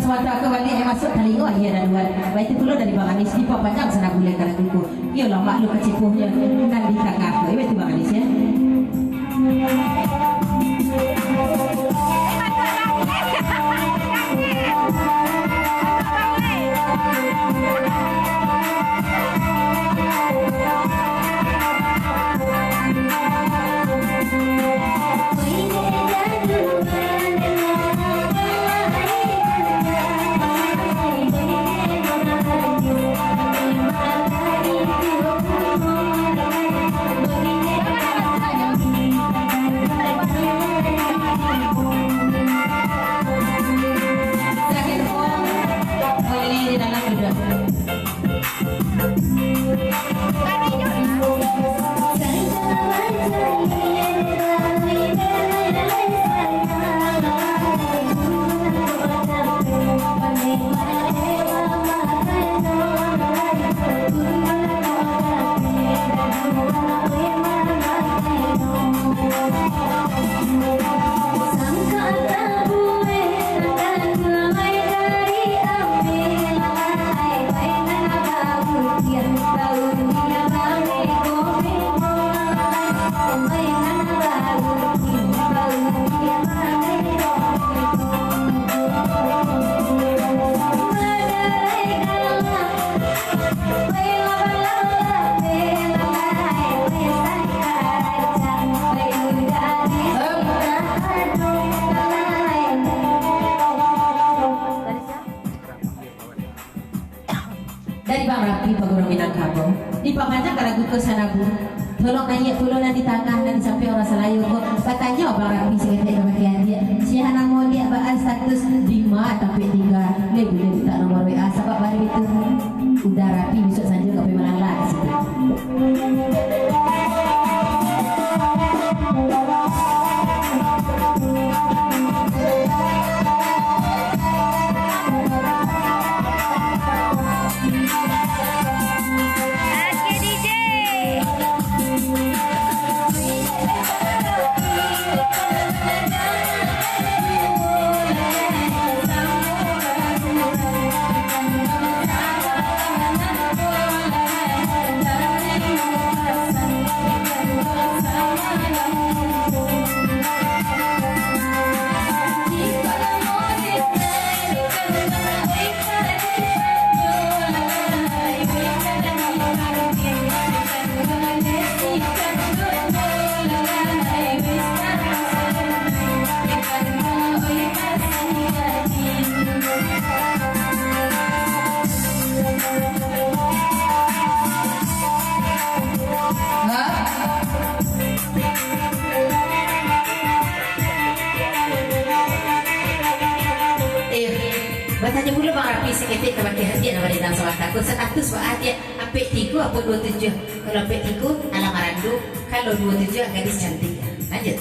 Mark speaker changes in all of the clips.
Speaker 1: suatu aku balik masuk telinga iya dan luar. Baik itu pula dari Bang Anis di panjang sana boleh karena buku. Iyalah makhluk kecipuhnya dan di tengah. Baik itu Bang Anis ya. Dari Bang Rapi Pagurang Minangkabau di Pamanjang kalau gue ke sana bu tolong nanya dulu nanti tangah nanti sampai orang Selayu kok katanya Bang Rapi sekitar kebagian dia si Hana mau dia bahas status 5 tapi 3 dia boleh minta nomor WA sebab baru itu udah rapi besok saja gak boleh malang lah di situ. Batanya mula Bang Rapi seketik kebaki hati nama dia sama takut status buat dia apik 3 apa 27 kalau apik 3 alam arandu kalau 27 gadis cantik lanjut.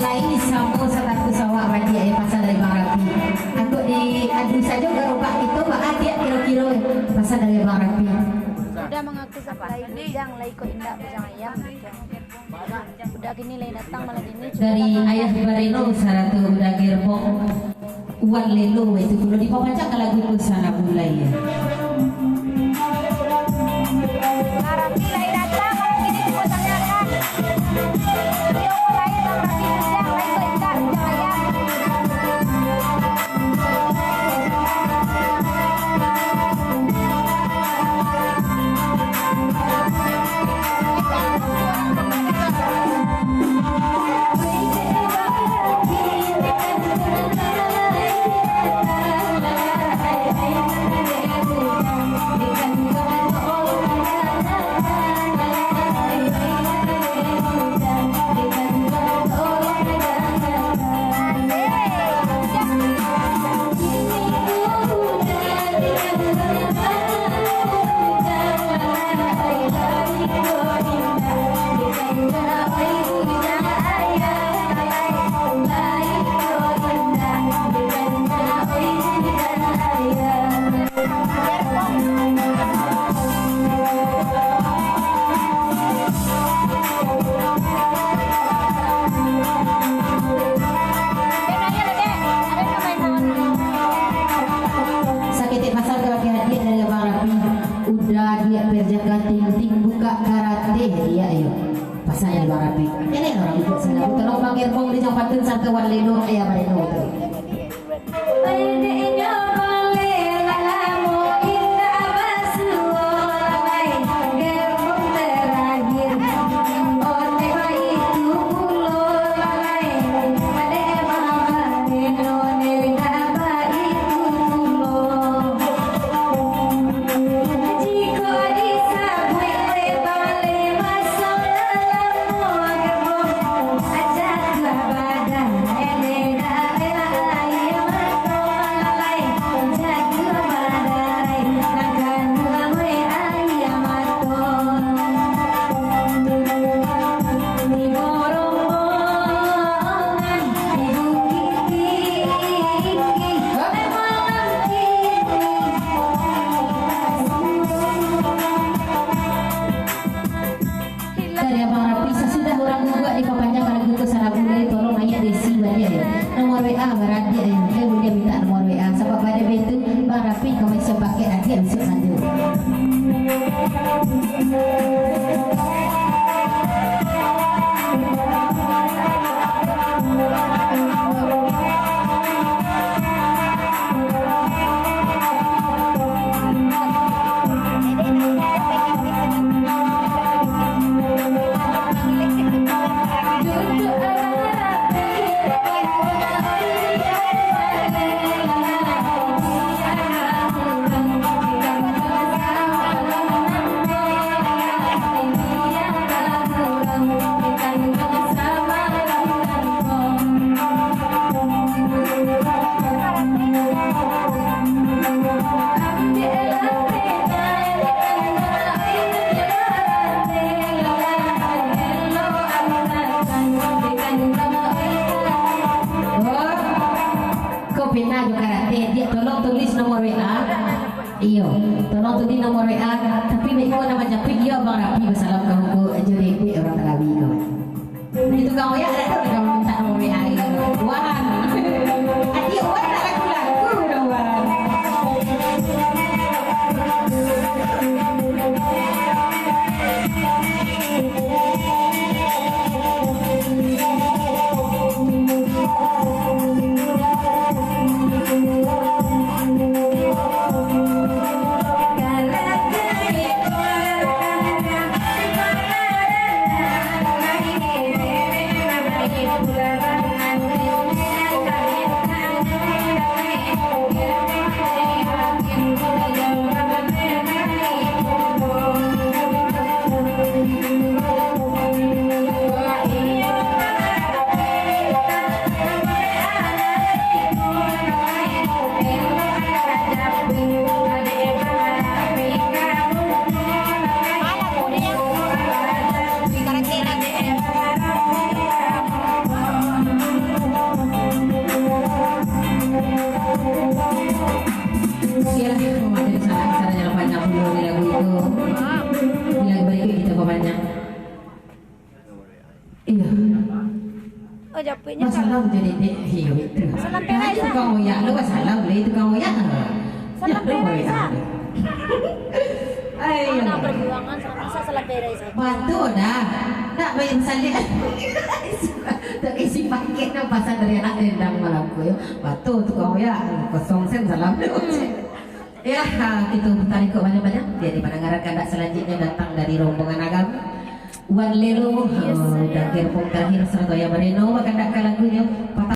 Speaker 1: Lain sambung satu sawah wajib ayah pasal dari Bang Rapi. Aku di adu saja gerobak itu bahkan dia kilo-kilo pasal dari Bang Rapi.
Speaker 2: Udah mengaku sampai bujang lah ikut indah bujang ayam. Udah gini lain datang malah gini.
Speaker 1: Dari ayah Barino saratu udah gerbong uang lelo itu dulu di Pamanjang kalau lagu sana mulai ya.
Speaker 2: Bang Rapi lain datang malah gini ikut tanyakan. Dia mulai Bang Rapi bujang lah ikut indah bujang ayam.
Speaker 1: dah dia berjaga ting buka karate dia ayo pasal Bang Rapi ini orang ikut sana tolong panggil kong di jampatun satuan leno ayah bareno tu nomor WA berarti saya boleh minta nomor WA sebab pada itu Bang Rafi kami sebagai adik besok saja. Pena juga karate dia tolong tulis nomor WA iyo tolong tulis nomor WA tapi baik kau nama japik dia Bang Rapi bersalam kamu ke JDP orang Telawi kau itu kamu ya ada tuh kamu minta nomor WA wah adik wah tak laku dong wah
Speaker 2: Oh, japiknya
Speaker 1: masalah jadi hiu itu. Itu kamu ya, lu masalah beli itu kamu ya.
Speaker 2: Salam Teresa.
Speaker 1: Ayo.
Speaker 2: Anak perjuangan sama salam Teresa.
Speaker 1: Bantu dah. Tak bayar salih. Tak isi paket nak pasal dari anak dendam malam ku ya. Bantu tu kamu ya. Kosong sen salam. Ya, kita tarik banyak-banyak. Jadi pendengaran kandak selanjutnya datang dari rombongan agama. Wan Lelo dan Gerpong terakhir serta yang Marino akan lagunya